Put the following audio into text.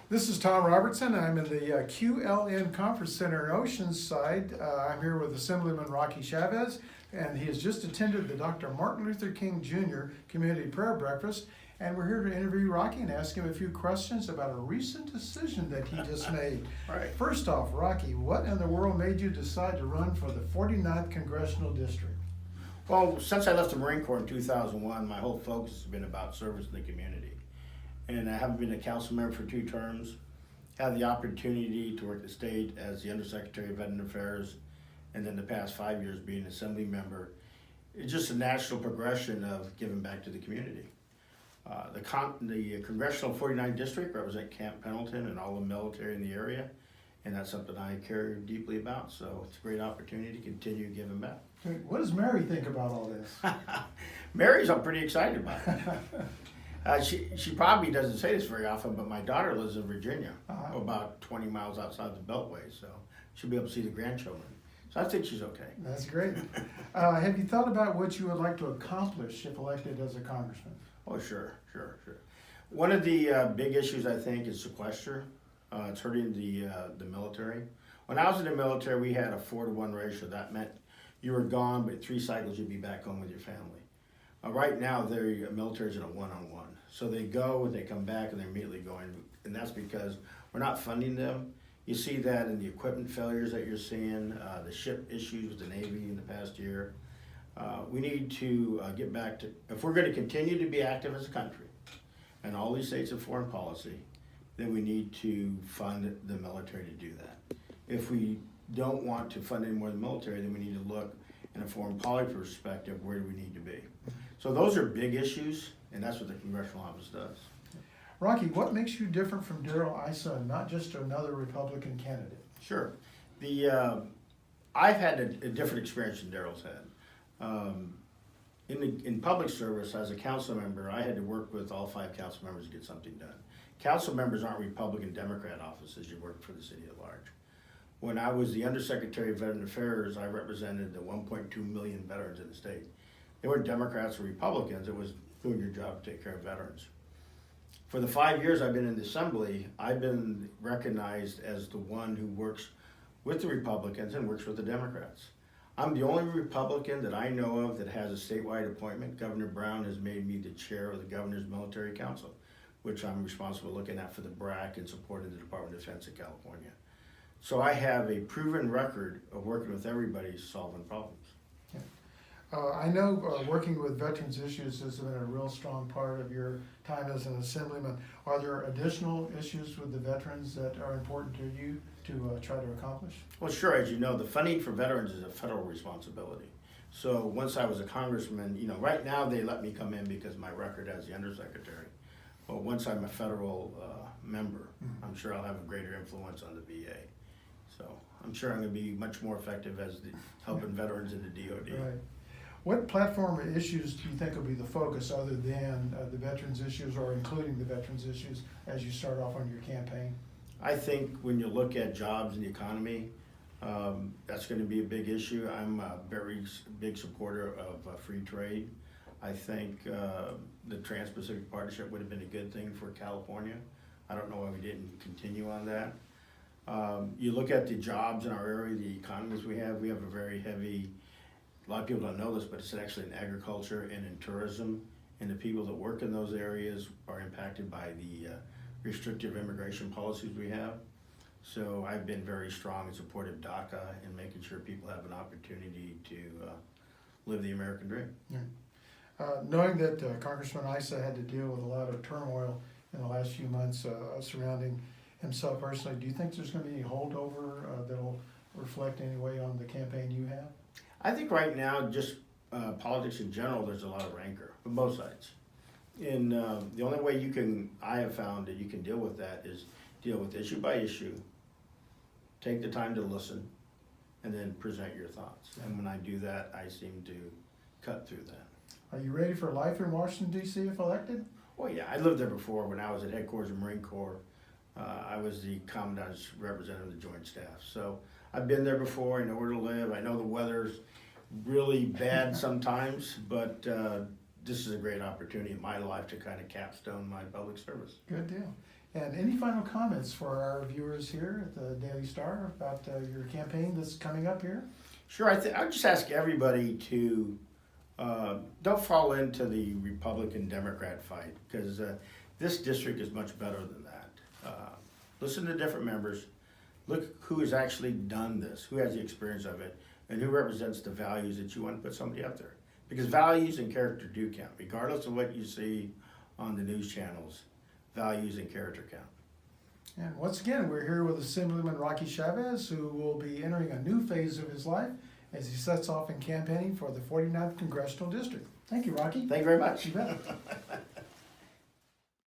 This is Tom Robertson. I'm in the QLN Conference Center in Oceanside. I'm here with Assemblymember Rocky Chávez, and he has just attended the Dr. Martin Luther King Jr. Community Prayer Breakfast. And we're here to interview Rocky and ask him a few questions about a recent decision that he just made. Right. First off, Rocky, what in the world made you decide to run for the 49th Congressional District? Well, since I left the Marine Corps in 2001, my whole focus has been about service to the community. And I haven't been a council member for 2 terms. Had the opportunity to work the state as the Undersecretary of Veteran Affairs, and then the past 5 years being an Assembly member. It's just a natural progression of giving back to the community. The Congressional 49th District represent Camp Pendleton and all the military in the area, and that's something I care deeply about, so it's a great opportunity to continue giving back. What does Mary think about all this? Mary's I'm pretty excited about it. She probably doesn't say this very often, but my daughter lives in Virginia, about 20 miles outside the Beltway, so she'll be able to see the grandchildren. So I think she's okay. That's great. Have you thought about what you would like to accomplish if elected as a congressman? Oh, sure. One of the big issues I think is sequester. It's hurting the military. When I was in the military, we had a 4-to-1 ratio. That meant you were gone, but 3 cycles you'd be back home with your family. Right now, the military's in a 1-on-1. So they go, they come back, and they're immediately going. And that's because we're not funding them. You see that in the equipment failures that you're seeing, the ship issues with the Navy in the past year. We need to get back to, if we're going to continue to be active as a country, and all these states have foreign policy, then we need to fund the military to do that. If we don't want to fund any more of the military, then we need to look in a foreign policy perspective, where do we need to be? So those are big issues, and that's what the Congressional Office does. Rocky, what makes you different from Darrell Issa, not just another Republican candidate? Sure. I've had a different experience than Darrell's had. In public service, as a council member, I had to work with all 5 council members to get something done. Council members aren't Republican Democrat offices, you work for the city at large. When I was the Undersecretary of Veteran Affairs, I represented the 1.2 million veterans in the state. They weren't Democrats or Republicans, it was doing your job to take care of veterans. For the 5 years I've been in the Assembly, I've been recognized as the one who works with the Republicans and works with the Democrats. I'm the only Republican that I know of that has a statewide appointment. Governor Brown has made me the chair of the Governor's Military Council, which I'm responsible looking at for the BRAC and supporting the Department of Defense of California. So I have a proven record of working with everybody solving problems. I know working with veterans issues has been a real strong part of your time as an assemblyman. Are there additional issues with the veterans that are important to you to try to accomplish? Well, sure. As you know, the funding for veterans is a federal responsibility. So once I was a congressman, right now they let me come in because of my record as the undersecretary. But once I'm a federal member, I'm sure I'll have a greater influence on the VA. So I'm sure I'm going to be much more effective as helping veterans in the DoD. Right. What platform or issues do you think will be the focus other than the veterans issues, or including the veterans issues, as you start off on your campaign? I think when you look at jobs and the economy, that's going to be a big issue. I'm a very big supporter of free trade. I think the Trans-Pacific Partnership would have been a good thing for California. I don't know why we didn't continue on that. You look at the jobs in our area, the economies we have a very heavy, a lot of people don't know this, but it's actually in agriculture and in tourism, and the people that work in those areas are impacted by the restrictive immigration policies we have. So I've been very strong in support of DACA and making sure people have an opportunity to live the American dream. Yeah. Knowing that Congressman Issa had to deal with a lot of turmoil in the last few months surrounding himself personally, do you think there's going to be any holdover that'll reflect any way on the campaign you have? I think right now, just politics in general, there's a lot of rancor from both sides. And the only way I have found that you can deal with that is deal with issue by issue, take the time to listen, and then present your thoughts. And when I do that, I seem to cut through that. Are you ready for life in Washington, D.C. if elected? Well, yeah, I lived there before. When I was at headquarters of the Marine Corps, I was the Commandant's representative of the Joint Staff. So I've been there before. I know where to live. I know the weather's really bad sometimes, but this is a great opportunity in my life to kind of capstone my public service. Good deal. And any final comments for our viewers here at the Daily Star about your campaign that's coming up here? Sure, I'd just ask everybody to don't fall into the Republican-Democrat fight, because this district is much better than that. Listen to different members. Look who has actually done this, who has the experience of it, and who represents the values that you want to put somebody up there. Because values and character do count, regardless of what you see on the news channels. Values and character count. And once again, we're here with Assemblyman Rocky Chávez, who will be entering a new phase of his life as he sets off in campaigning for the 49th Congressional District. Thank you, Rocky. Thank you very much. You bet.